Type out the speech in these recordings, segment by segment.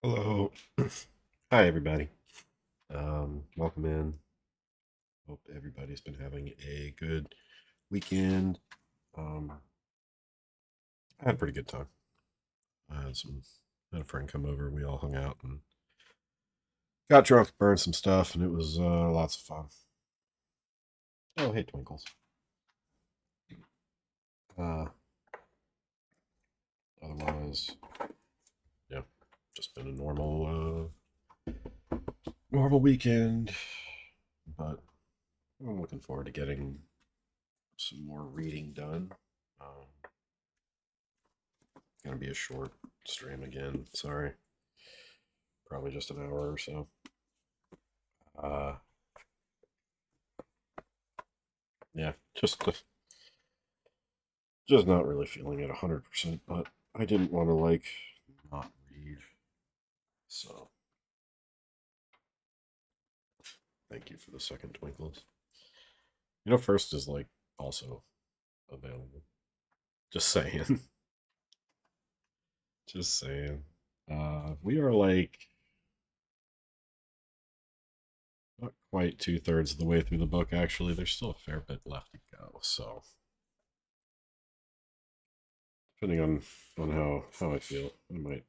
Hello. Hi, everybody. Welcome in. Hope everybody's been having a good weekend. Um, I had a pretty good time. I had a friend come over. We all hung out and got drunk, burned some stuff, and it was lots of fun. Oh, hey, Twinkles. Uh, Otherwise, yeah, just been a normal weekend. But I'm looking forward to getting some more reading done. Gonna be a short stream again. Sorry, probably just an hour or so. Uh, yeah, just not really feeling it 100%. But I didn't want to not read. So thank you for the second twinkles. First is also available. Just saying. Just saying. We are not quite 2/3 of the way through the book. Actually, there's still a fair bit left to go. So depending on how I feel, I might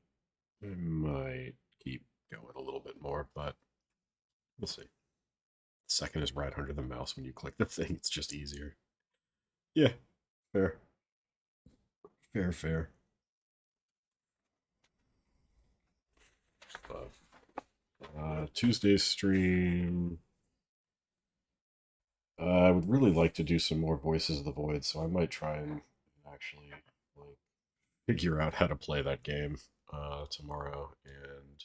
keep going a little bit more, but we'll see. Second is right under the mouse when you click the thing. It's just easier. Yeah, fair, fair. But Tuesday's stream. I would really like to do some more Voices of the Void, so I might try and actually figure out how to play that game tomorrow, and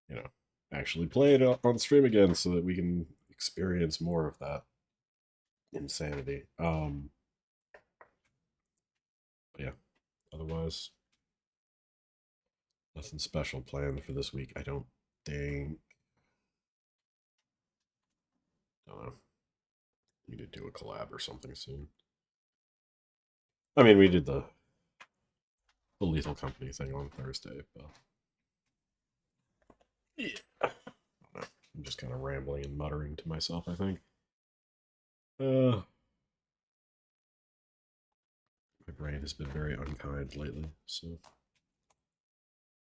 you know actually play it on stream again so that we can experience more of that insanity. But yeah, otherwise nothing special planned for this week. I don't think. Don't know. We need to do a collab or something soon. I mean, we did the Lethal Company thing on Thursday, but yeah, I don't know. I'm just kind of rambling and muttering to myself. I think. My brain has been very unkind lately, so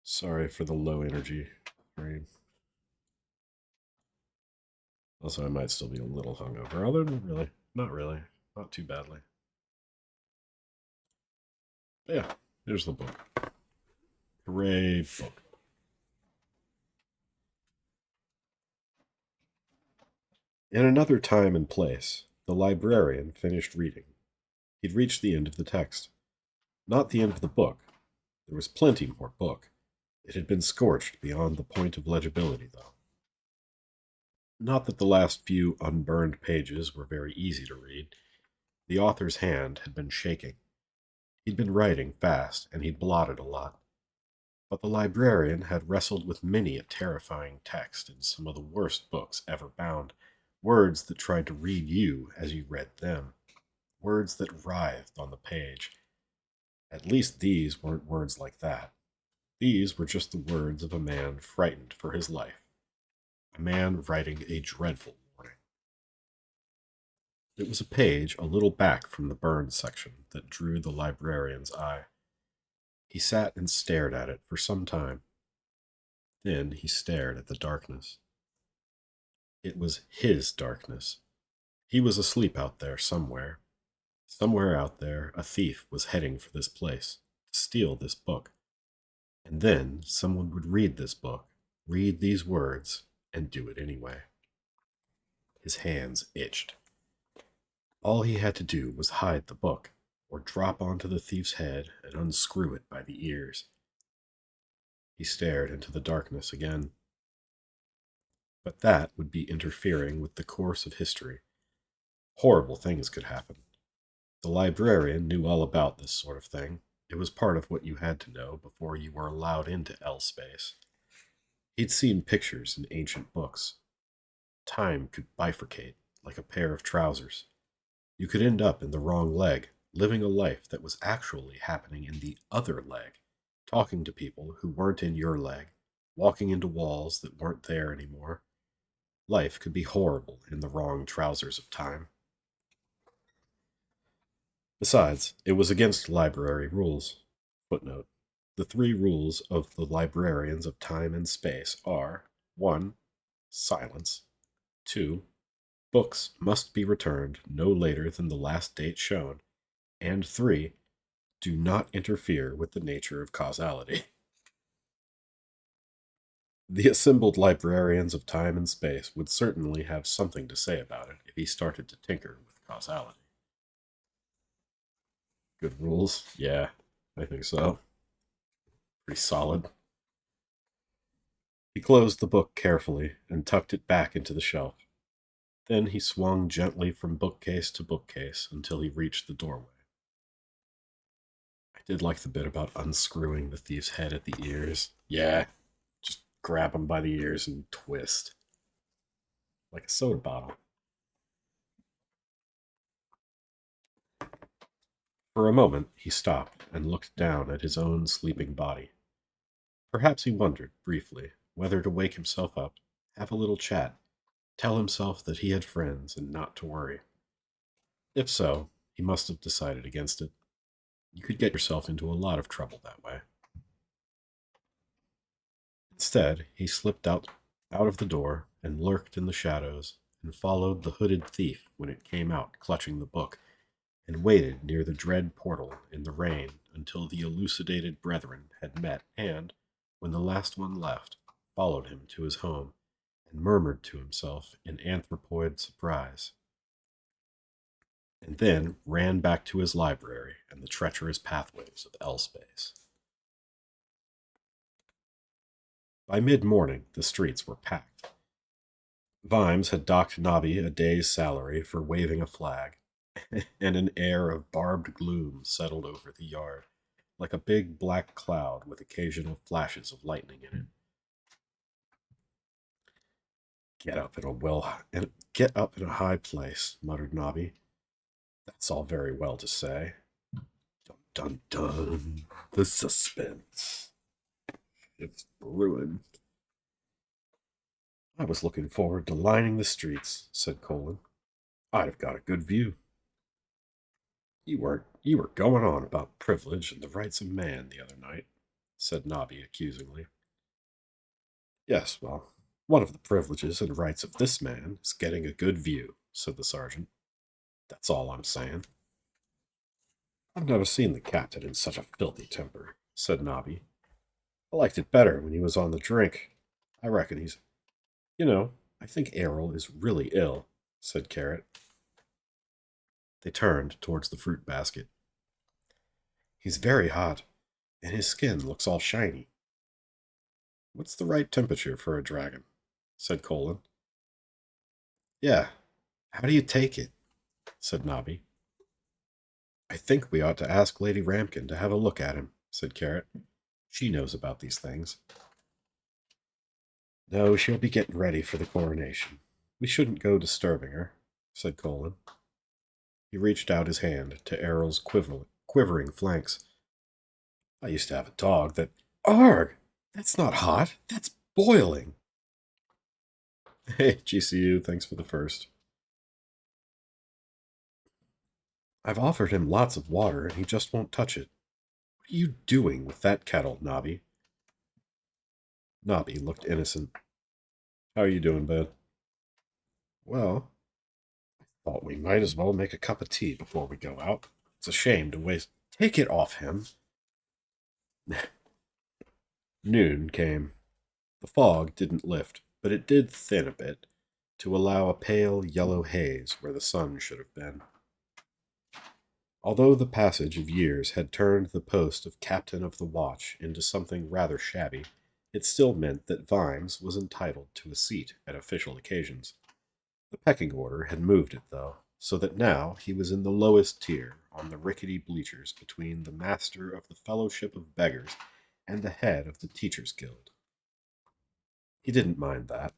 sorry for the low energy brain. Also, I might still be a little hungover, although not really, not too badly. But yeah, here's the book. Hooray, book. In another time and place, the librarian finished reading. He'd reached the end of the text. Not the end of the book. There was plenty more book. It had been scorched beyond the point of legibility, though. Not that the last few unburned pages were very easy to read. The author's hand had been shaking. He'd been writing fast, and he'd blotted a lot. But the librarian had wrestled with many a terrifying text in some of the worst books ever bound, words that tried to read you as you read them, words that writhed on the page. At least these weren't words like that. These were just the words of a man frightened for his life, a man writing a dreadful warning. It was a page a little back from the burned section that drew the librarian's eye. He sat and stared at it for some time. Then he stared at the darkness. It was his darkness. He was asleep out there somewhere. Somewhere out there, a thief was heading for this place to steal this book. And then someone would read this book, read these words, and do it anyway. His hands itched. All he had to do was hide the book, or drop onto the thief's head and unscrew it by the ears. He stared into the darkness again. But that would be interfering with the course of history. Horrible things could happen. The librarian knew all about this sort of thing. It was part of what you had to know before you were allowed into L space. He'd seen pictures in ancient books. Time could bifurcate like a pair of trousers. You could end up in the wrong leg, living a life that was actually happening in the other leg, talking to people who weren't in your leg, walking into walls that weren't there anymore. Life could be horrible in the wrong trousers of time. Besides, it was against library rules. Footnote. The three rules of the librarians of time and space are 1. Silence. 2. Books must be returned no later than the last date shown. And 3. Do not interfere with the nature of causality. The assembled librarians of time and space would certainly have something to say about it if he started to tinker with causality. Good rules? Yeah, I think so. Pretty solid. He closed the book carefully and tucked it back into the shelf. Then he swung gently from bookcase to bookcase until he reached the doorway. I did like the bit about unscrewing the thief's head at the ears. Yeah, just grab him by the ears and twist. Like a soda bottle. For a moment, he stopped and looked down at his own sleeping body. Perhaps he wondered, briefly, whether to wake himself up, have a little chat, tell himself that he had friends and not to worry. If so, he must have decided against it. You could get yourself into a lot of trouble that way. Instead, he slipped out of the door and lurked in the shadows and followed the hooded thief when it came out clutching the book and waited near the dread portal in the rain until the elucidated brethren had met and, when the last one left, followed him to his home and murmured to himself in anthropoid surprise, and then ran back to his library and the treacherous pathways of L-space. By mid-morning, the streets were packed. Vimes had docked Nobby a day's salary for waving a flag, and an air of barbed gloom settled over the yard, like a big black cloud with occasional flashes of lightning in it. Get up in a high place, muttered Nobby. That's all very well to say. Dun dun dun. The suspense. It's brewing. I was looking forward to lining the streets, said Colin. I'd have got a good view. You were going on about privilege and the rights of man the other night, said Nobby accusingly. Yes, well, one of the privileges and rights of this man is getting a good view, said the sergeant. That's all I'm saying. I've never seen the captain in such a filthy temper, said Nobby. I liked it better when he was on the drink. I reckon he's... I think Errol is really ill, said Carrot. They turned towards the fruit basket. He's very hot, and his skin looks all shiny. What's the right temperature for a dragon? Said Colin. Yeah, how do you take it? Said Nobby. I think we ought to ask Lady Ramkin to have a look at him, said Carrot. She knows about these things. No, she'll be getting ready for the coronation. We shouldn't go disturbing her, said Colin. He reached out his hand to Errol's quivering flanks. I used to have a dog that... Arg! That's not hot. That's boiling. Hey, GCU, thanks for the first. I've offered him lots of water, and he just won't touch it. What are you doing with that kettle, Nobby? Nobby looked innocent. How are you doing, bud? Well, I thought we might as well make a cup of tea before we go out. It's a shame to waste... Take it off him. Noon came. The fog didn't lift, but it did thin a bit, to allow a pale yellow haze where the sun should have been. Although the passage of years had turned the post of captain of the watch into something rather shabby, it still meant that Vimes was entitled to a seat at official occasions. The pecking order had moved it, though, so that now he was in the lowest tier on the rickety bleachers between the master of the Fellowship of Beggars and the head of the Teachers' Guild. He didn't mind that.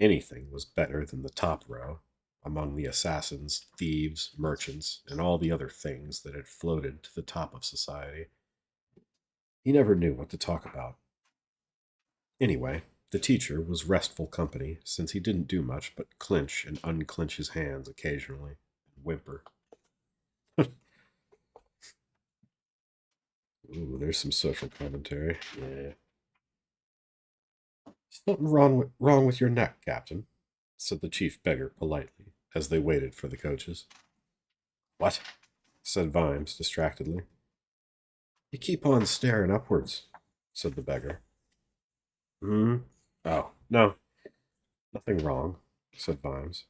Anything was better than the top row, among the assassins, thieves, merchants, and all the other things that had floated to the top of society. He never knew what to talk about. Anyway, the teacher was restful company, since he didn't do much but clench and unclench his hands occasionally and whimper. Ooh, there's some social commentary. Yeah. Something wrong with your neck, Captain, said the chief beggar politely, as they waited for the coaches. What? Said Vimes distractedly. You keep on staring upwards, said the beggar. Hmm? Oh, no, nothing wrong, said Vimes.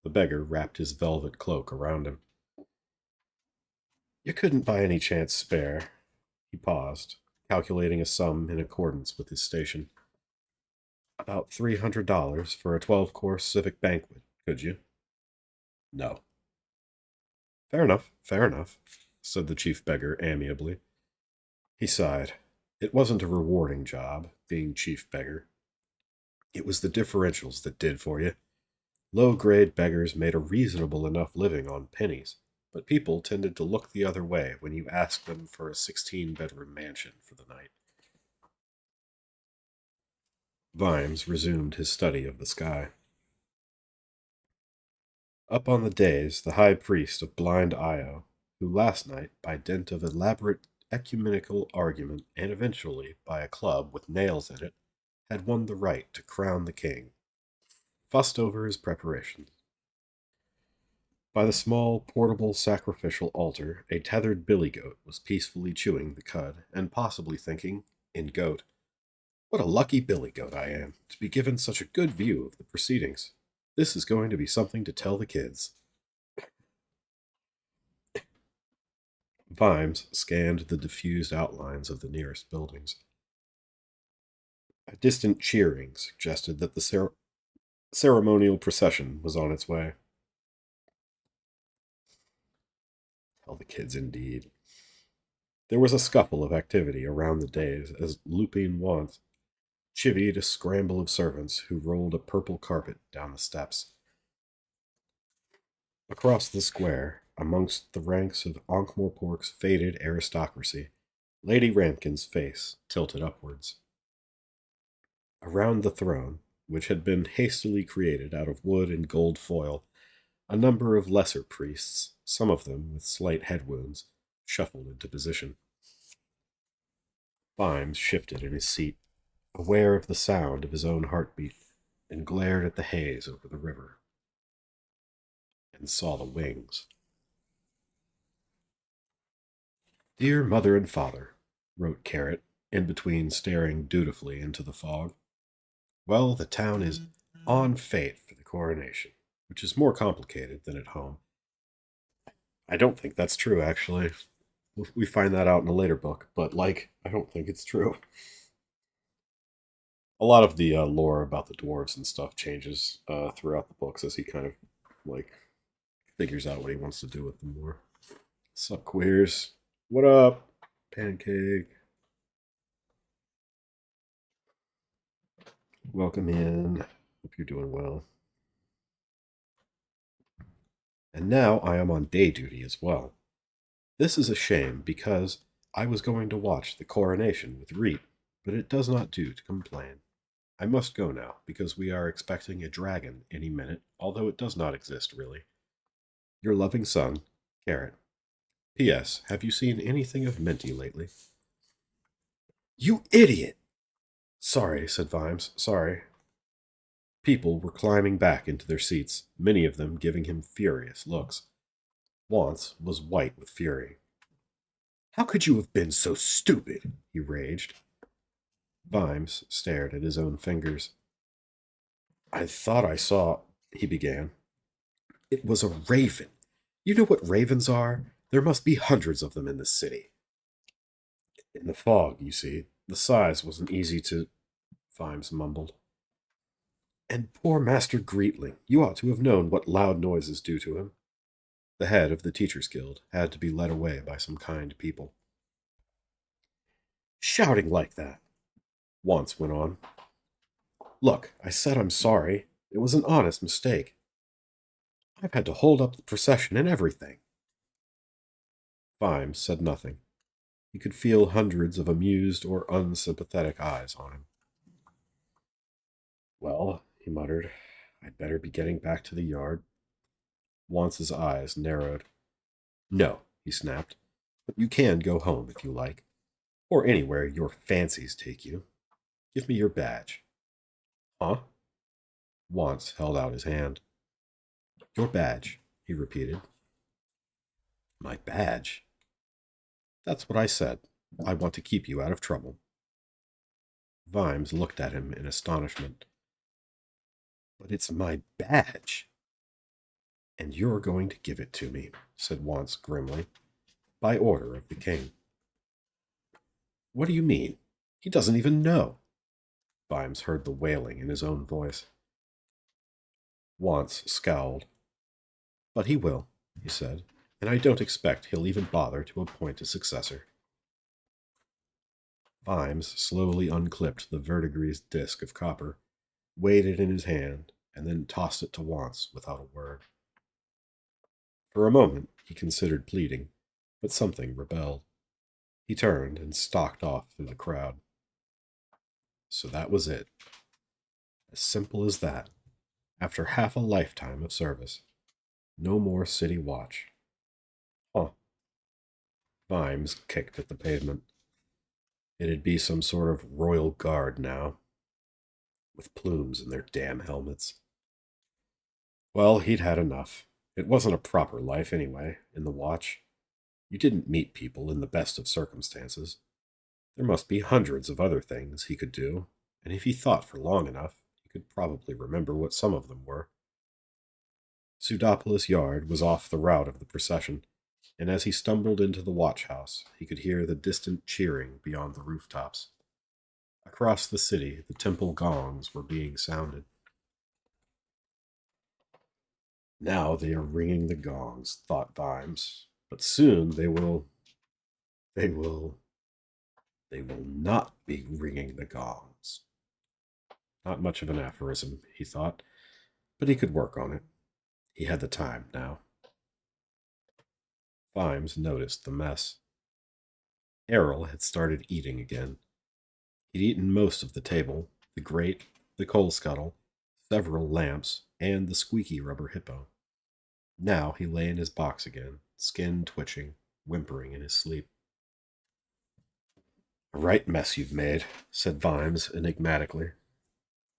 The beggar wrapped his velvet cloak around him. You couldn't by any chance spare. He paused, calculating a sum in accordance with his station. About $300 for a 12-course civic banquet, could you? No. Fair enough, said the chief beggar amiably. He sighed. It wasn't a rewarding job, being chief beggar. It was the differentials that did for you. Low-grade beggars made a reasonable enough living on pennies, but people tended to look the other way when you asked them for a 16-bedroom mansion for the night. Vimes resumed his study of the sky. Up on the dais, the high priest of blind Io, who last night, by dint of elaborate ecumenical argument and eventually by a club with nails in it, had won the right to crown the king, fussed over his preparations. By the small, portable sacrificial altar, a tethered billy goat was peacefully chewing the cud and possibly thinking, in goat, what a lucky billy goat I am to be given such a good view of the proceedings. This is going to be something to tell the kids. Vimes scanned the diffused outlines of the nearest buildings. A distant cheering suggested that the ceremonial procession was on its way. Tell the kids, indeed. There was a scuffle of activity around the dais as Lupine once chivied a scramble of servants who rolled a purple carpet down the steps. Across the square, amongst the ranks of Ankh-Morpork's faded aristocracy, Lady Ramkin's face tilted upwards. Around the throne, which had been hastily created out of wood and gold foil, a number of lesser priests, some of them with slight head wounds, shuffled into position. Vimes shifted in his seat, aware of the sound of his own heartbeat, and glared at the haze over the river, and saw the wings. Dear Mother and Father, wrote Carrot, in between staring dutifully into the fog. Well, the town is on fate for the coronation, which is more complicated than at home. I don't think that's true, actually. We find that out in a later book, but, I don't think it's true. A lot of the lore about the dwarves and stuff changes throughout the books as he kind of, like, figures out what he wants to do with them more. Sup, queers? What up, Pancake? Welcome in. Hope you're doing well. And now I am on day duty as well. This is a shame because I was going to watch the coronation with Reet, but it does not do to complain. I must go now because we are expecting a dragon any minute, although it does not exist really. Your loving son, Carrot. P.S. Have you seen anything of Minty lately? You idiot! Sorry, said Vimes. Sorry. People were climbing back into their seats, many of them giving him furious looks. Wance was white with fury. How could you have been so stupid? He raged. Vimes stared at his own fingers. I thought I saw, he began. It was a raven. You know what ravens are? There must be hundreds of them in this city. In the fog, you see. The size wasn't easy to, Vimes mumbled. And poor Master Greetling, you ought to have known what loud noises do to him. The head of the Teachers' Guild had to be led away by some kind people. Shouting like that, Wance went on. Look, I said I'm sorry. It was an honest mistake. I've had to hold up the procession and everything. Vimes said nothing. He could feel hundreds of amused or unsympathetic eyes on him. Well, he muttered, I'd better be getting back to the yard. Once's eyes narrowed. No, he snapped, but you can go home if you like, or anywhere your fancies take you. Give me your badge. Huh? Once held out his hand. Your badge, he repeated. My badge? That's what I said. I want to keep you out of trouble. Vimes looked at him in astonishment. But it's my badge. And you're going to give it to me, said Once grimly, by order of the king. What do you mean? He doesn't even know. Vimes heard the wailing in his own voice. Once scowled. But he will, he said, and I don't expect he'll even bother to appoint a successor. Vimes slowly unclipped the verdigris disc of copper, weighed it in his hand, and then tossed it to Once without a word. For a moment he considered pleading, but something rebelled. He turned and stalked off through the crowd. So that was it. As simple as that. After half a lifetime of service. No more city watch. Huh. Vimes kicked at the pavement. It'd be some sort of royal guard now, with plumes in their damn helmets. Well, he'd had enough. It wasn't a proper life, anyway, in the watch. You didn't meet people in the best of circumstances. There must be hundreds of other things he could do, and if he thought for long enough, he could probably remember what some of them were. Pseudopolis Yard was off the route of the procession, and as he stumbled into the watch house, he could hear the distant cheering beyond the rooftops. Across the city, the temple gongs were being sounded. Now they are ringing the gongs, thought Vimes, but soon they will, they will not be ringing the gongs. Not much of an aphorism, he thought, but he could work on it. He had the time now. Vimes noticed the mess. Errol had started eating again. He'd eaten most of the table, the grate, the coal scuttle, several lamps, and the squeaky rubber hippo. Now he lay in his box again, skin twitching, whimpering in his sleep. A right mess you've made, said Vimes enigmatically.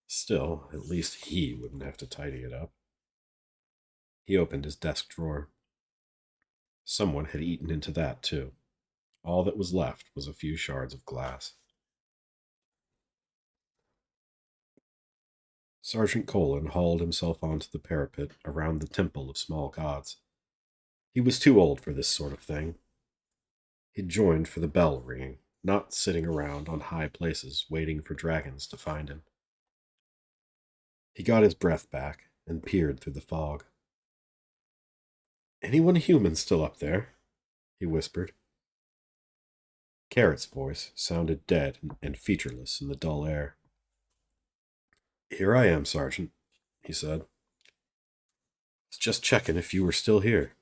Still, at least he wouldn't have to tidy it up. He opened his desk drawer. Someone had eaten into that, too. All that was left was a few shards of glass. Sergeant Colin hauled himself onto the parapet around the Temple of Small Gods. He was too old for this sort of thing. He'd joined for the bell ringing, not sitting around on high places waiting for dragons to find him. He got his breath back and peered through the fog. Anyone human still up there? He whispered. Carrot's voice sounded dead and featureless in the dull air. Here I am, Sergeant, he said. Was just checking if you were still here,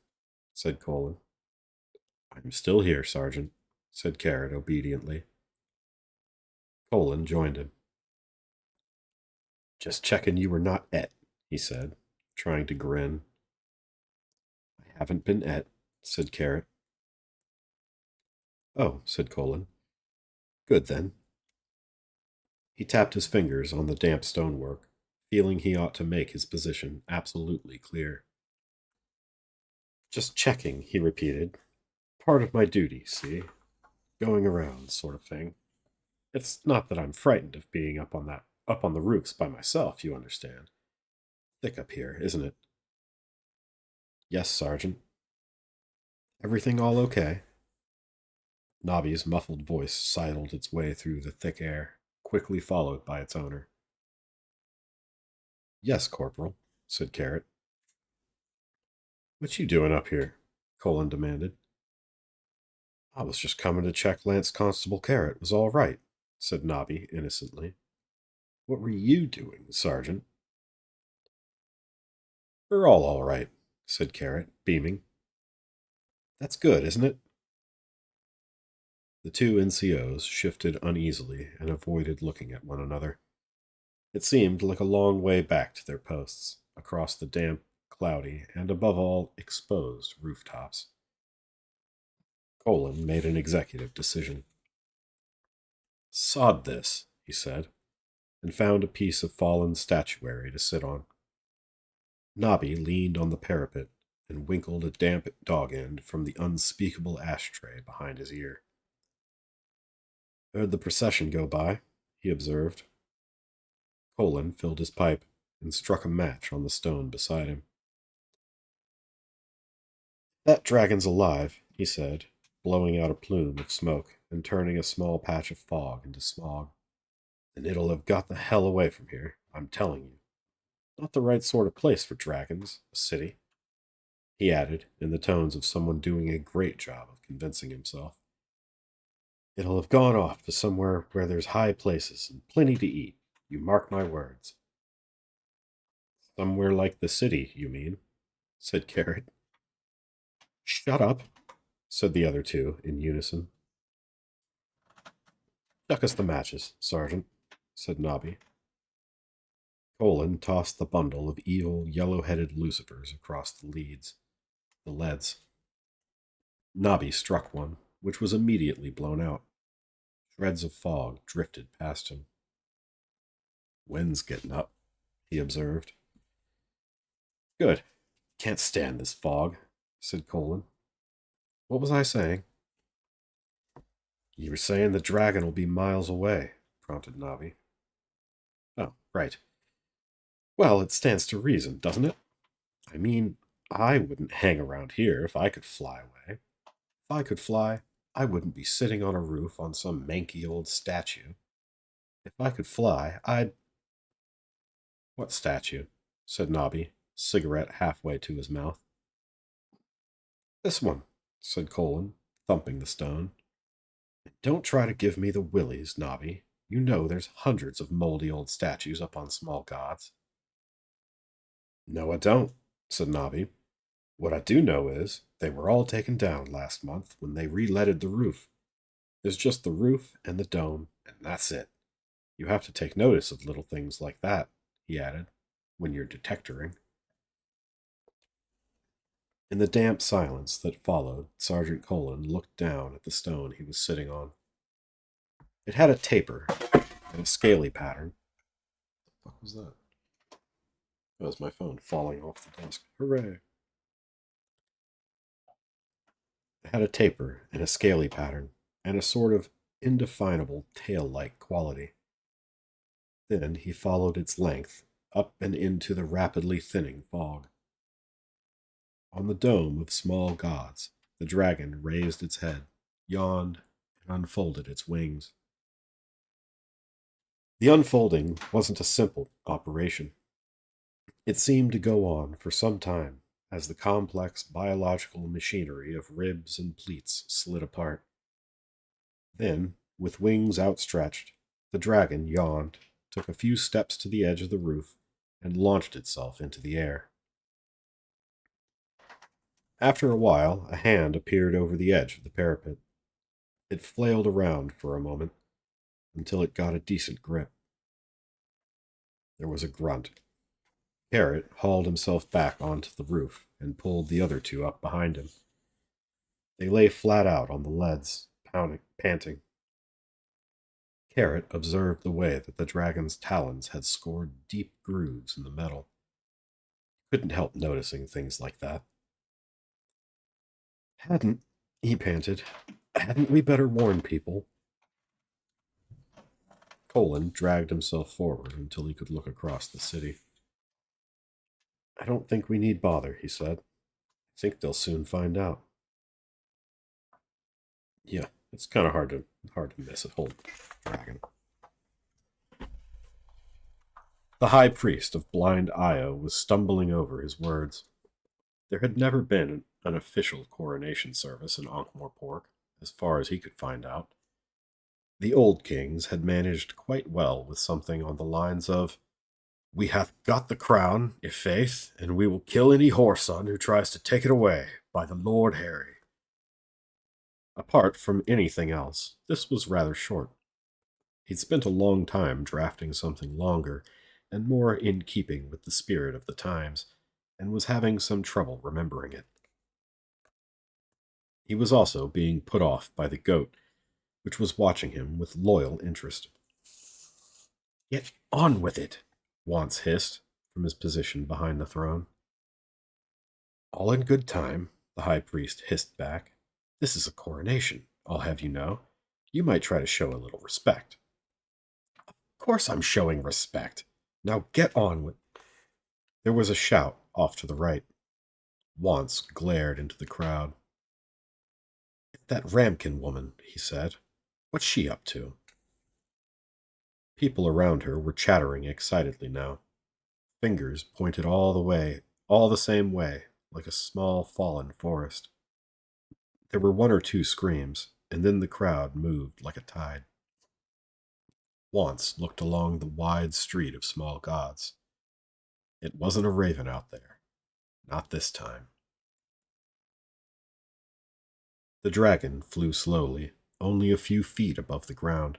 said Colin. I'm still here, Sergeant, said Carrot obediently. Colin joined him. Just checking you were not et, he said, trying to grin. I haven't been et, said Carrot. Oh, said Colin. Good then. He tapped his fingers on the damp stonework, feeling he ought to make his position absolutely clear. Just checking, he repeated. Part of my duty, see? Going around, sort of thing. It's not that I'm frightened of being up on the roofs by myself, you understand. Thick up here, isn't it? Yes, Sergeant. Everything all okay? Nobby's muffled voice sidled its way through the thick air, quickly followed by its owner. Yes, Corporal, said Carrot. What you doing up here? Colin demanded. I was just coming to check Lance Constable Carrot was all right, said Nobby innocently. What were you doing, Sergeant? We're all right, said Carrot, beaming. That's good, isn't it? The two NCOs shifted uneasily and avoided looking at one another. It seemed like a long way back to their posts, across the damp, cloudy, and above all, exposed rooftops. Colin made an executive decision. "Sod this," he said, and found a piece of fallen statuary to sit on. Nobby leaned on the parapet and winkled a damp dog end from the unspeakable ashtray behind his ear. "Heard the procession go by," he observed. Colin filled his pipe and struck a match on the stone beside him. "That dragon's alive," he said, blowing out a plume of smoke and turning a small patch of fog into smog. "And it'll have got the hell away from here, I'm telling you. Not the right sort of place for dragons, a city," he added, in the tones of someone doing a great job of convincing himself. "It'll have gone off to somewhere where there's high places and plenty to eat, you mark my words." "Somewhere like the city, you mean?" said Carrot. "Shut up," said the other two in unison. "Chuck us the matches, Sergeant," said Nobby. Colin tossed the bundle of evil, yellow-headed lucifers across the leads. Nobby struck one, which was immediately blown out. Shreds of fog drifted past him. "Wind's getting up," he observed. "Good. Can't stand this fog," said Colin. "What was I saying?" "You were saying the dragon will be miles away," prompted Nobby. "Oh, right. Well, it stands to reason, doesn't it? I mean, I wouldn't hang around here if I could fly away. If I could fly, I wouldn't be sitting on a roof on some manky old statue. If I could fly, I'd—" "What statue?" said Nobby, cigarette halfway to his mouth. "This one," said Colin, thumping the stone. "Don't try to give me the willies, Nobby. You know there's hundreds of moldy old statues up on small gods." "No, I don't," said Nobby. "What I do know is they were all taken down last month when they re-leaded the roof. There's just the roof and the dome, and that's it. You have to take notice of little things like that," he added, "when you're detectoring." In the damp silence that followed, Sergeant Colin looked down at the stone he was sitting on. It had a taper and a scaly pattern. What the fuck was that? That was my phone falling off the desk. Hooray! It had a taper and a scaly pattern, and a sort of indefinable tail-like quality. Then he followed its length, up and into the rapidly thinning fog. On the dome of small gods, the dragon raised its head, yawned, and unfolded its wings. The unfolding wasn't a simple operation. It seemed to go on for some time as the complex biological machinery of ribs and pleats slid apart. Then, with wings outstretched, the dragon yawned, took a few steps to the edge of the roof, and launched itself into the air. After a while, a hand appeared over the edge of the parapet. It flailed around for a moment, until it got a decent grip. There was a grunt. Carrot hauled himself back onto the roof and pulled the other two up behind him. They lay flat out on the leads, panting. Carrot observed the way that the dragon's talons had scored deep grooves in the metal. He couldn't help noticing things like that. He panted, "Hadn't we better warn people?" Colin dragged himself forward until he could look across the city. "I don't think we need bother," he said. "I think they'll soon find out." Yeah, it's kind of hard to miss a whole dragon. The high priest of blind Io was stumbling over his words. There had never been an official coronation service in Ankh-Morpork, as far as he could find out. The old kings had managed quite well with something on the lines of, "We hath got the crown, i' faith, and we will kill any whoreson who tries to take it away, by the Lord Harry." Apart from anything else, this was rather short. He'd spent a long time drafting something longer and more in keeping with the spirit of the times, and was having some trouble remembering it. He was also being put off by the goat, which was watching him with loyal interest. Get on with it, Once hissed from his position behind the throne. All in good time, the high priest hissed back. This is a coronation, I'll have you know. You might try to show a little respect. Of course I'm showing respect. Now get on with. There was a shout off to the right. Once glared into the crowd. It's that Ramkin woman, he said. What's she up to? People around her were chattering excitedly now. Fingers pointed all the same way, like a small fallen forest. There were one or two screams, and then the crowd moved like a tide. Once looked along the wide street of small gods. It wasn't a raven out there. Not this time. The dragon flew slowly, only a few feet above the ground,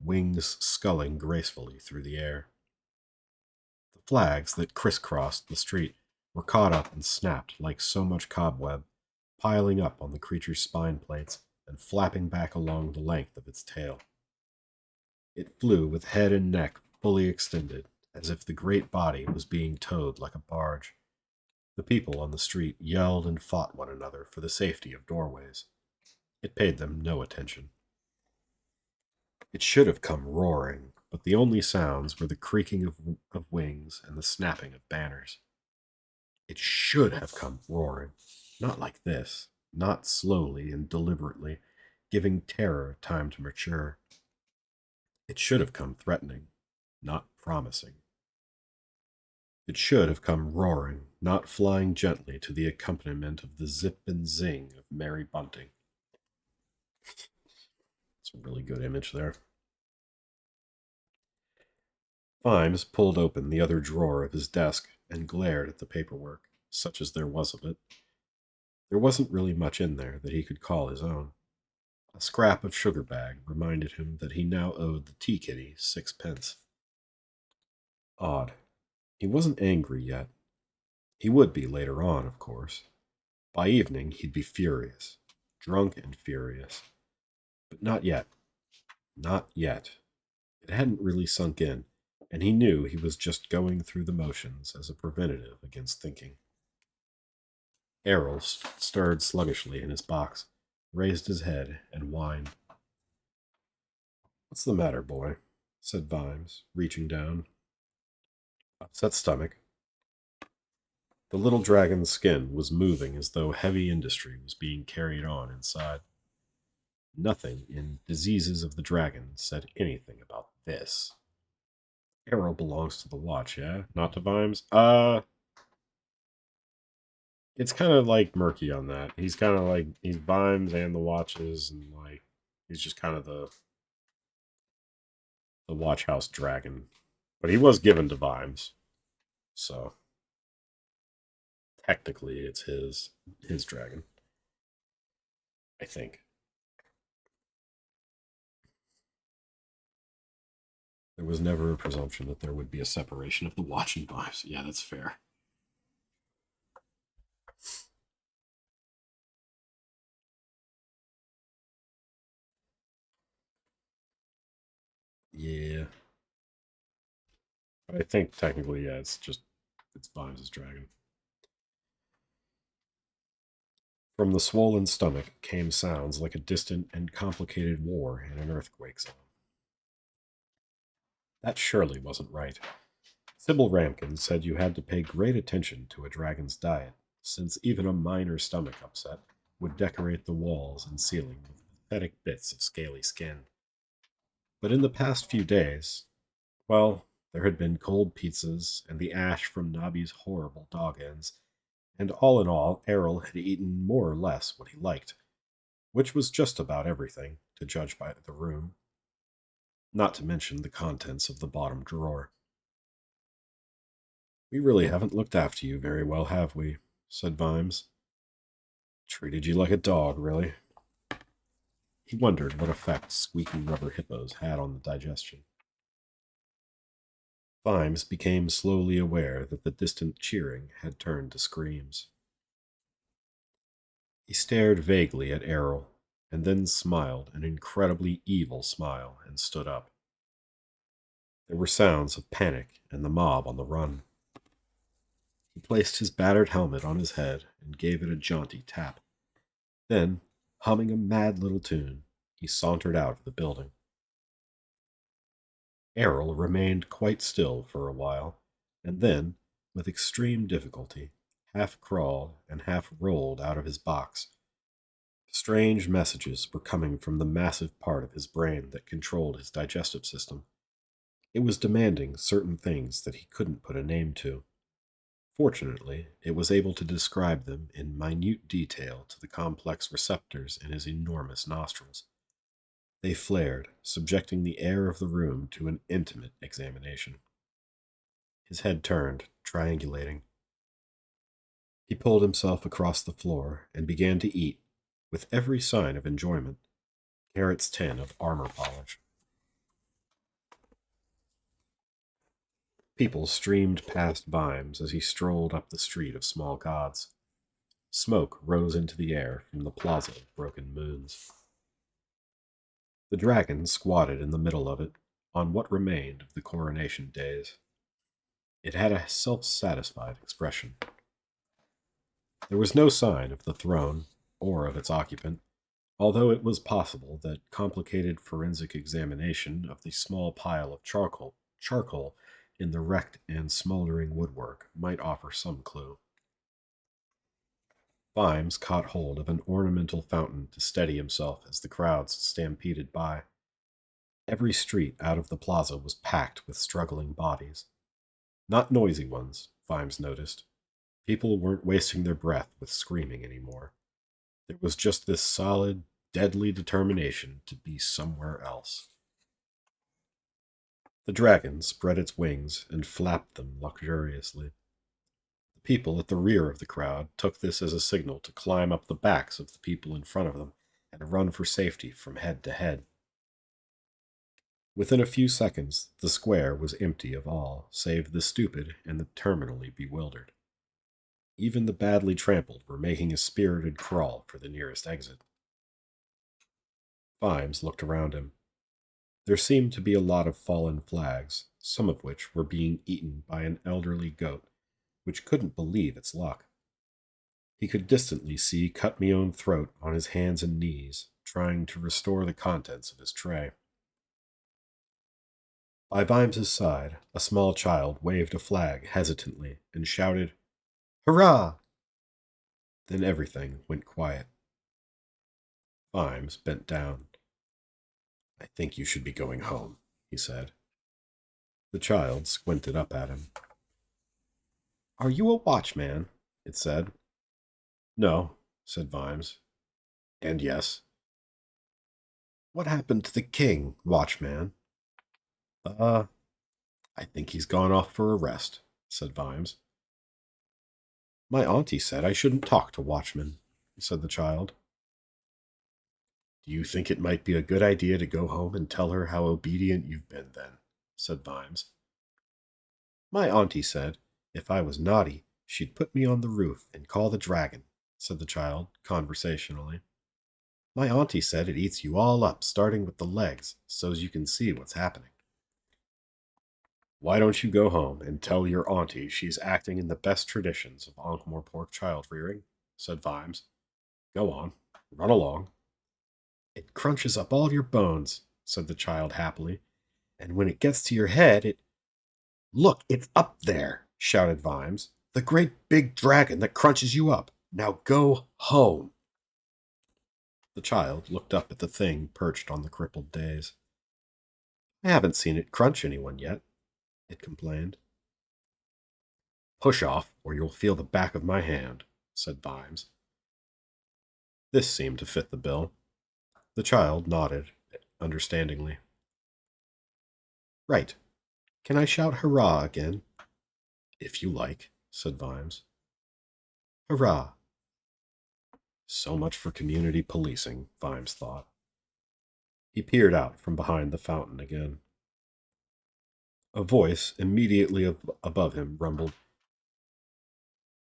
wings sculling gracefully through the air. The flags that crisscrossed the street were caught up and snapped like so much cobweb, piling up on the creature's spine plates and flapping back along the length of its tail. It flew with head and neck fully extended, as if the great body was being towed like a barge. The people on the street yelled and fought one another for the safety of doorways. It paid them no attention. It should have come roaring, but the only sounds were the creaking of wings and the snapping of banners. It should have come roaring, not like this, not slowly and deliberately, giving terror time to mature. It should have come threatening, not promising. It should have come roaring, not flying gently to the accompaniment of the zip and zing of merry bunting. It's a really good image there. Vimes pulled open the other drawer of his desk and glared at the paperwork, such as there was of it. There wasn't really much in there that he could call his own. A scrap of sugar bag reminded him that he now owed the tea kitty 6 pence. Odd. He wasn't angry yet. He would be later on, of course. By evening, he'd be furious. Drunk and furious. But not yet. Not yet. It hadn't really sunk in, and he knew he was just going through the motions as a preventative against thinking. Errol stirred sluggishly in his box, raised his head, and whined. What's the matter, boy? Said Vimes, reaching down. Upset stomach. The little dragon's skin was moving as though heavy industry was being carried on inside. Nothing in Diseases of the Dragon said anything about this. Arrow belongs to the watch, yeah? Not to Vimes? It's kind of like murky on that. He's kind of like, he's Vimes and the watches, and like, he's just kind of the watch house dragon. But he was given to Vimes, so technically it's his dragon. I think. There was never a presumption that there would be a separation of the watch and Vimes. Yeah, that's fair. Yeah. I think technically, yeah, it's Vimes' dragon. From the swollen stomach came sounds like a distant and complicated war in an earthquake zone. That surely wasn't right. Sybil Ramkin said you had to pay great attention to a dragon's diet, since even a minor stomach upset would decorate the walls and ceiling with pathetic bits of scaly skin. But in the past few days, well, there had been cold pizzas and the ash from Nobby's horrible dog ends, and all in all, Errol had eaten more or less what he liked, which was just about everything, to judge by the room, not to mention the contents of the bottom drawer. We really haven't looked after you very well, have we? Said Vimes. Treated you like a dog, really. He wondered what effect squeaky rubber hippos had on the digestion. Vimes became slowly aware that the distant cheering had turned to screams. He stared vaguely at Errol, and then smiled an incredibly evil smile and stood up. There were sounds of panic and the mob on the run. He placed his battered helmet on his head and gave it a jaunty tap. Then, humming a mad little tune, he sauntered out of the building. Errol remained quite still for a while, and then, with extreme difficulty, half crawled and half rolled out of his box. Strange messages were coming from the massive part of his brain that controlled his digestive system. It was demanding certain things that he couldn't put a name to. Fortunately, it was able to describe them in minute detail to the complex receptors in his enormous nostrils. They flared, subjecting the air of the room to an intimate examination. His head turned, triangulating. He pulled himself across the floor and began to eat, with every sign of enjoyment, Garrett's tin of armor polish. People streamed past Vimes as he strolled up the street of small gods. Smoke rose into the air from the plaza of broken moons. The dragon squatted in the middle of it, on what remained of the coronation days. It had a self-satisfied expression. There was no sign of the throne or of its occupant, although it was possible that complicated forensic examination of the small pile of charcoal in the wrecked and smoldering woodwork might offer some clue. Vimes caught hold of an ornamental fountain to steady himself as the crowds stampeded by. Every street out of the plaza was packed with struggling bodies. Not noisy ones, Vimes noticed. People weren't wasting their breath with screaming anymore. There was just this solid, deadly determination to be somewhere else. The dragon spread its wings and flapped them luxuriously. The people at the rear of the crowd took this as a signal to climb up the backs of the people in front of them and run for safety from head to head. Within a few seconds, the square was empty of all save the stupid and the terminally bewildered. Even the badly trampled were making a spirited crawl for the nearest exit. Vimes looked around him. There seemed to be a lot of fallen flags, some of which were being eaten by an elderly goat, which couldn't believe its luck. He could distantly see Cut-Me-Own Throat on his hands and knees, trying to restore the contents of his tray. By Vimes's side, a small child waved a flag hesitantly and shouted, "Hurrah!" Then everything went quiet. Vimes bent down. "I think you should be going home," he said. The child squinted up at him. "Are you a watchman?" it said. "No," said Vimes. "And yes." "What happened to the king, watchman?" I think he's gone off for a rest," said Vimes. "My auntie said I shouldn't talk to watchmen," said the child. "Do you think it might be a good idea to go home and tell her how obedient you've been, then?" said Vimes. "My auntie said if I was naughty, she'd put me on the roof and call the dragon," said the child, conversationally. "My auntie said it eats you all up, starting with the legs, so's you can see what's happening." "Why don't you go home and tell your auntie she's acting in the best traditions of Ankh-Morpork child rearing?" said Vimes. "Go on, run along." "It crunches up all your bones," said the child happily, "and when it gets to your head, it—" "Look, it's up there!" shouted Vimes. "The great big dragon that crunches you up. Now go home." The child looked up at the thing perched on the crippled days. "I haven't seen it crunch anyone yet," it complained. "Push off, or you'll feel the back of my hand," said Vimes. This seemed to fit the bill. The child nodded understandingly. "Right. Can I shout hurrah again?" "If you like," said Vimes. "Hurrah." So much for community policing, Vimes thought. He peered out from behind the fountain again. A voice immediately above him rumbled,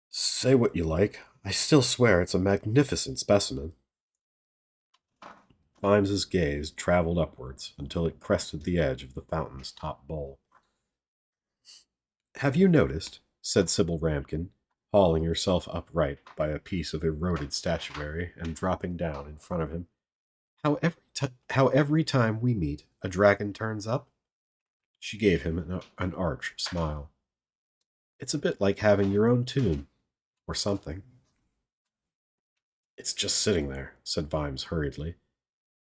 "Say what you like. I still swear it's a magnificent specimen." Vimes's gaze traveled upwards until it crested the edge of the fountain's top bowl. "Have you noticed," said Sybil Ramkin, hauling herself upright by a piece of eroded statuary and dropping down in front of him, how every time we meet, a dragon turns up?" She gave him an arch smile. "It's a bit like having your own tomb, or something." "It's just sitting there," said Vimes hurriedly,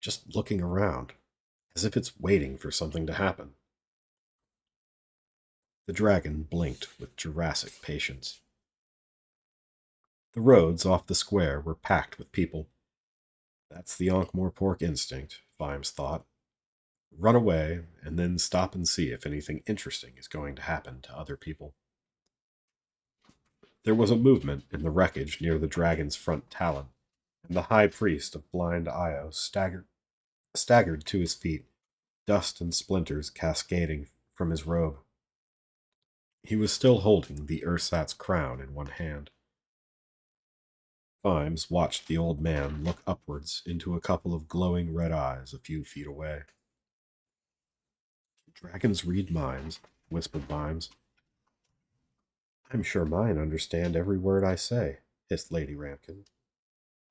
"just looking around, as if it's waiting for something to happen." The dragon blinked with Jurassic patience. The roads off the square were packed with people. That's the Ankh-Morpork instinct, Vimes thought. Run away, and then stop and see if anything interesting is going to happen to other people. There was a movement in the wreckage near the dragon's front talon, and the high priest of Blind Io staggered to his feet, dust and splinters cascading from his robe. He was still holding the ersatz crown in one hand. Vimes watched the old man look upwards into a couple of glowing red eyes a few feet away. "Dragons read minds," whispered Vimes. "I'm sure mine understand every word I say," hissed Lady Ramkin.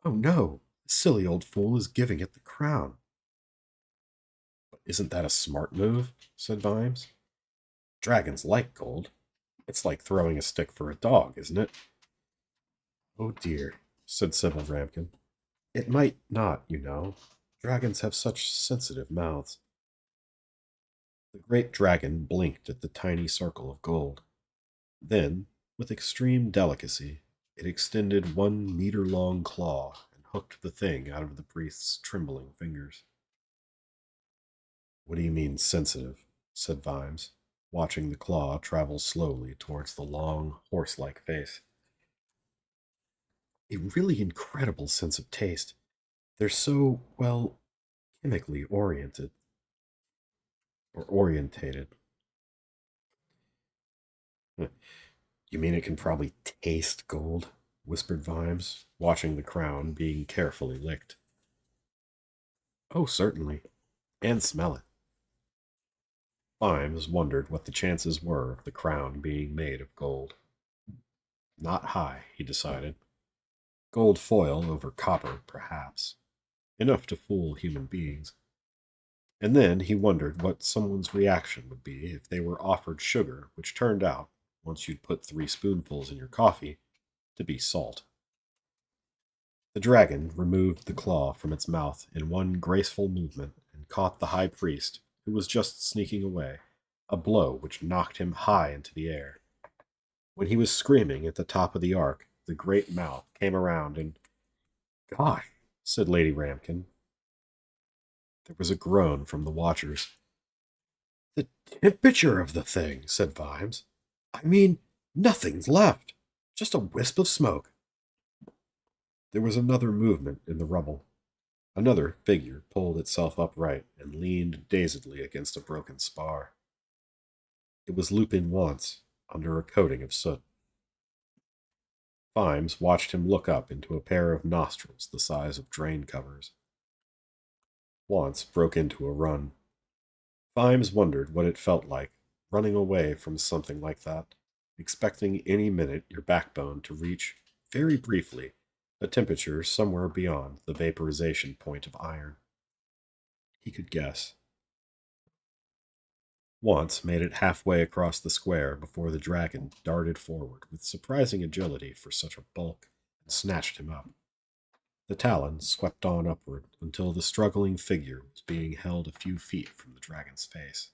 "Oh no, the silly old fool is giving it the crown." "But isn't that a smart move?" said Vimes. "Dragons like gold. It's like throwing a stick for a dog, isn't it?" "Oh dear," said Sybil Ramkin. "It might not, you know. Dragons have such sensitive mouths." The great dragon blinked at the tiny circle of gold. Then, with extreme delicacy, it extended 1 meter-long claw and hooked the thing out of the priest's trembling fingers. "What do you mean, sensitive?" said Vimes, watching the claw travel slowly towards the long, horse-like face. "A really incredible sense of taste. They're so, well, chemically oriented. Or orientated." "Huh. You mean it can probably taste gold?" whispered Vimes, watching the crown being carefully licked. "Oh, certainly. And smell it." Vimes wondered what the chances were of the crown being made of gold. Not high, he decided. Gold foil over copper, perhaps. Enough to fool human beings. And then he wondered what someone's reaction would be if they were offered sugar, which turned out, once you'd put 3 spoonfuls in your coffee, to be salt. The dragon removed the claw from its mouth in one graceful movement and caught the high priest, who was just sneaking away, a blow which knocked him high into the air. When he was screaming at the top of the ark, the great mouth came around and, "Gosh," said Lady Ramkin. There was a groan from the watchers. "The temperature of the thing," said Vimes. "I mean, nothing's left. Just a wisp of smoke." There was another movement in the rubble. Another figure pulled itself upright and leaned dazedly against a broken spar. It was Lupin once, under a coating of soot. Vimes watched him look up into a pair of nostrils the size of drain covers. Once broke into a run. Vimes wondered what it felt like, running away from something like that, expecting any minute your backbone to reach, very briefly, a temperature somewhere beyond the vaporization point of iron. He could guess. Once made it halfway across the square before the dragon darted forward with surprising agility for such a bulk and snatched him up. The talon swept on upward until the struggling figure was being held a few feet from the dragon's face.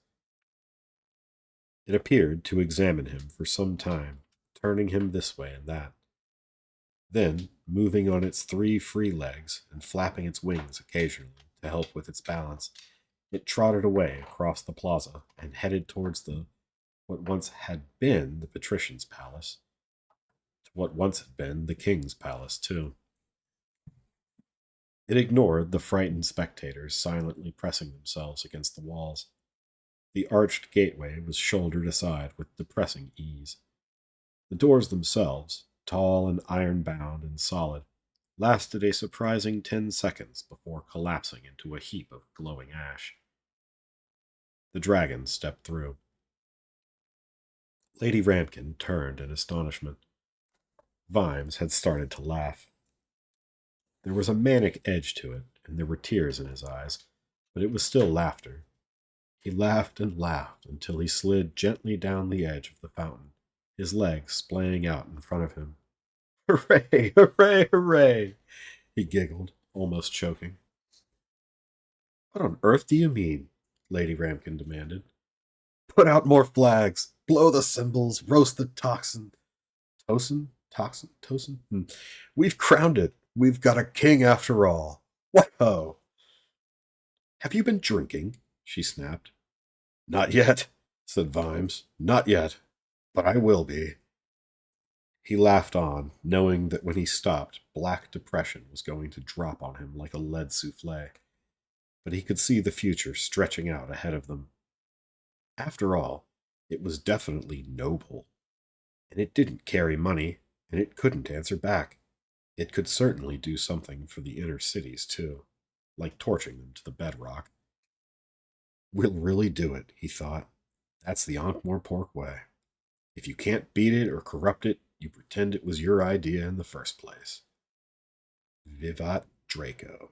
It appeared to examine him for some time, turning him this way and that. Then, moving on its 3 free legs and flapping its wings occasionally to help with its balance, it trotted away across the plaza and headed towards what once had been the patrician's palace, to what once had been the king's palace, too. It ignored the frightened spectators silently pressing themselves against the walls. The arched gateway was shouldered aside with depressing ease. The doors themselves, tall and iron bound and solid, lasted a surprising 10 seconds before collapsing into a heap of glowing ash. The dragon stepped through. Lady Ramkin turned in astonishment. Vimes had started to laugh. There was a manic edge to it, and there were tears in his eyes, but it was still laughter. He laughed and laughed until he slid gently down the edge of the fountain, his legs splaying out in front of him. Hooray, hooray, hooray! He giggled, almost choking. What on earth do you mean? Lady Ramkin demanded. Put out more flags, blow the cymbals, roast the toxin. Toxin? We've crowned it. We've got a king after all. What ho! Have you been drinking? She snapped. Not yet, said Vimes. Not yet. But I will be. He laughed on, knowing that when he stopped, black depression was going to drop on him like a lead souffle. But he could see the future stretching out ahead of them. After all, it was definitely noble. And it didn't carry money, and it couldn't answer back. It could certainly do something for the inner cities, too, like torching them to the bedrock. We'll really do it, he thought. That's the Ankh-Morpork way. If you can't beat it or corrupt it, you pretend it was your idea in the first place. Vivat Draco.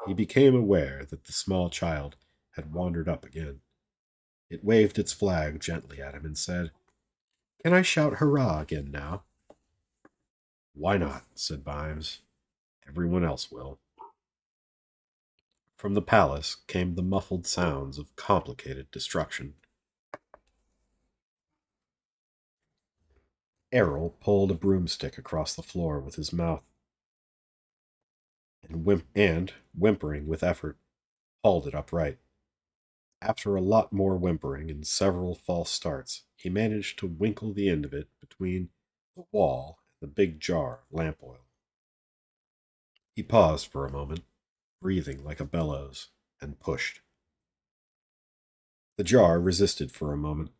He became aware that the small child had wandered up again. It waved its flag gently at him and said, Can I shout hurrah again now? Why not? Said Vimes. Everyone else will. From the palace came the muffled sounds of complicated destruction. Errol pulled a broomstick across the floor with his mouth and, whimpering with effort, hauled it upright. After a lot more whimpering and several false starts, he managed to winkle the end of it between the wall and the big jar of lamp oil. He paused for a moment, breathing like a bellows, and pushed. The jar resisted for a moment,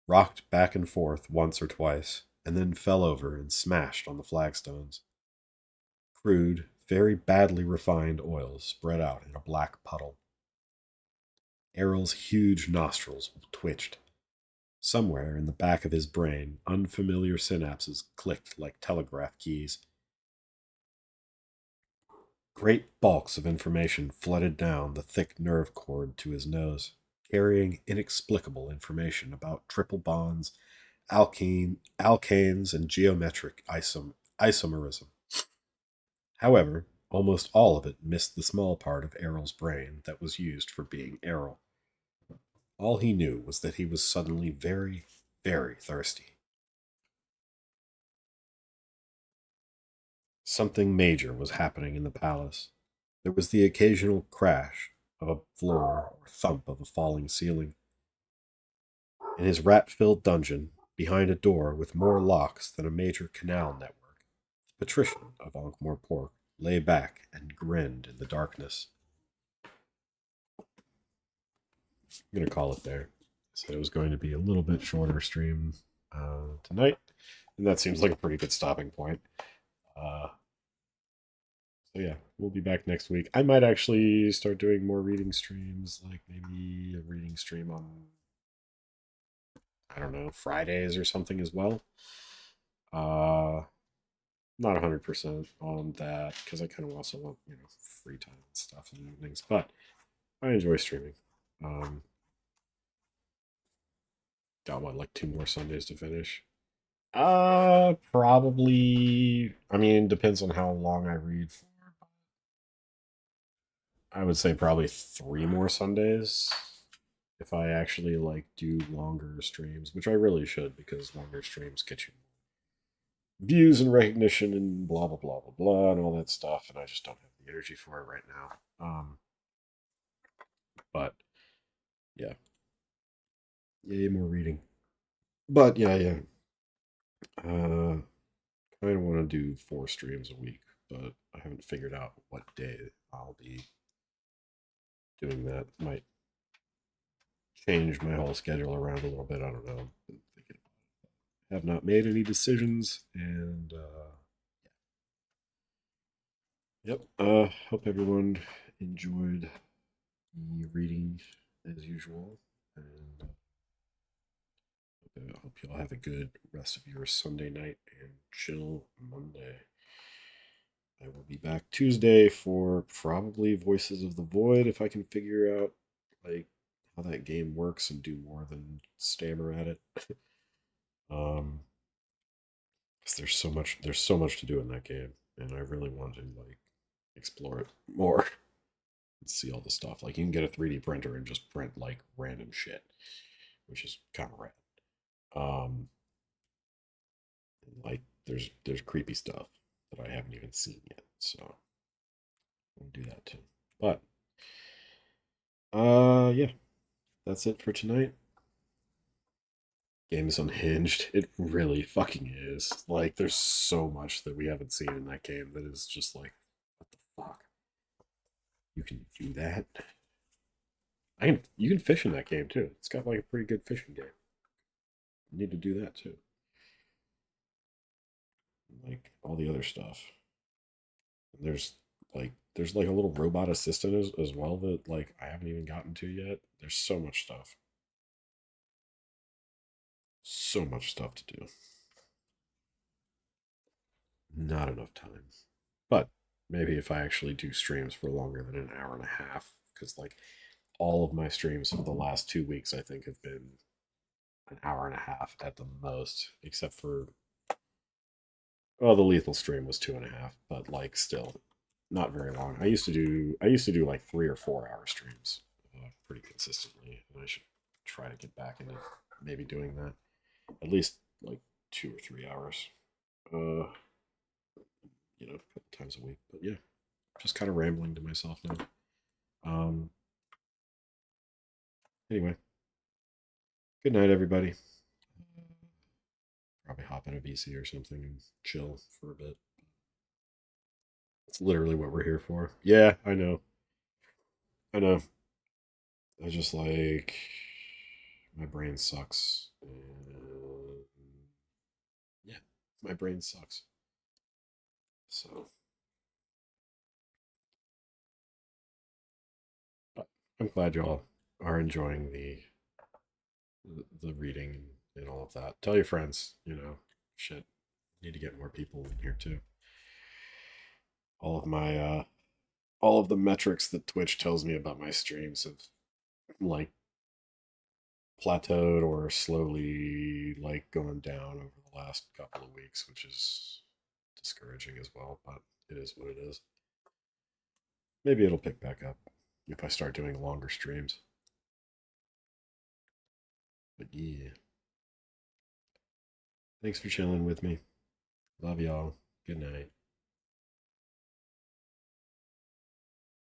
rocked back and forth once or twice, and then fell over and smashed on the flagstones. Crude, very badly refined oil spread out in a black puddle. Errol's huge nostrils twitched. Somewhere in the back of his brain, unfamiliar synapses clicked like telegraph keys. Great bulks of information flooded down the thick nerve cord to his nose, carrying inexplicable information about triple bonds, alkanes, and geometric isomerism. However, almost all of it missed the small part of Errol's brain that was used for being Errol. All he knew was that he was suddenly very, very thirsty. Something major was happening in the palace. There was the occasional crash of a floor or thump of a falling ceiling. In his rat filled dungeon, behind a door with more locks than a major canal network, the patrician of Ankh-Morpork lay back and grinned in the darkness. I'm going to call it there. So it was going to be a little bit shorter stream tonight, and that seems like a pretty good stopping point. Uh, so yeah, we'll be back next week. I might actually start doing more reading streams, like maybe a reading stream on, I don't know, Fridays or something as well. Not 100% on that because I kind of also want, free time and stuff in the evenings, but I enjoy streaming. Got what, like 2 more Sundays to finish? Probably. I mean, depends on how long I read for. I would say probably 3 more Sundays if I actually like do longer streams, which I really should because longer streams get you views and recognition and blah blah blah blah blah and all that stuff, and I just don't have the energy for it right now. But yeah, yay more reading. But yeah. Kind of want to do 4 streams a week, but I haven't figured out what day I'll be doing that. Might change my whole schedule around a little bit. I don't know. Have not made any decisions, and yep. Hope everyone enjoyed the reading as usual, and I hope you'll have a good rest of your Sunday night and chill Monday. I will be back Tuesday for probably Voices of the Void if I can figure out like how that game works and do more than stammer at it. um, because there's so much to do in that game, and I really want to like explore it more and see all the stuff. Like you can get a 3D printer and just print like random shit, which is kind of rad. Um, like there's creepy stuff that I haven't even seen yet, so we'll do that too. But yeah, that's it for tonight. Game is unhinged. It really fucking is. Like there's so much that we haven't seen in that game that is just like, what the fuck? You can do that? You can fish in that game too. It's got like a pretty good fishing game. You need to do that too. Like all the other stuff. And there's like a little robot assistant as well that like I haven't even gotten to yet. There's so much stuff. So much stuff to do. Not enough time. But maybe if I actually do streams for longer than an hour and a half, because like all of my streams for the last 2 weeks, I think, have been an hour and a half at the most, except for, well, the lethal stream was 2.5, but like still not very long. I used to do like 3 or 4 hour streams pretty consistently, and I should try to get back into maybe doing that at least like 2 or 3 hours, uh, a couple times a week. But yeah, just kind of rambling to myself now. Um, anyway, good night, everybody. Probably hop in a VC or something and chill for a bit. It's literally what we're here for. Yeah, I know. I know. I just like my brain sucks. And yeah, my brain sucks. So, but I'm glad y'all are enjoying the reading and all of that. Tell your friends, shit. Need to get more people in here too. All of my all of the metrics that Twitch tells me about my streams have like plateaued or slowly like going down over the last couple of weeks, which is discouraging as well, but it is what it is. Maybe it'll pick back up if I start doing longer streams. But yeah. Thanks for chilling with me. Love y'all. Good night.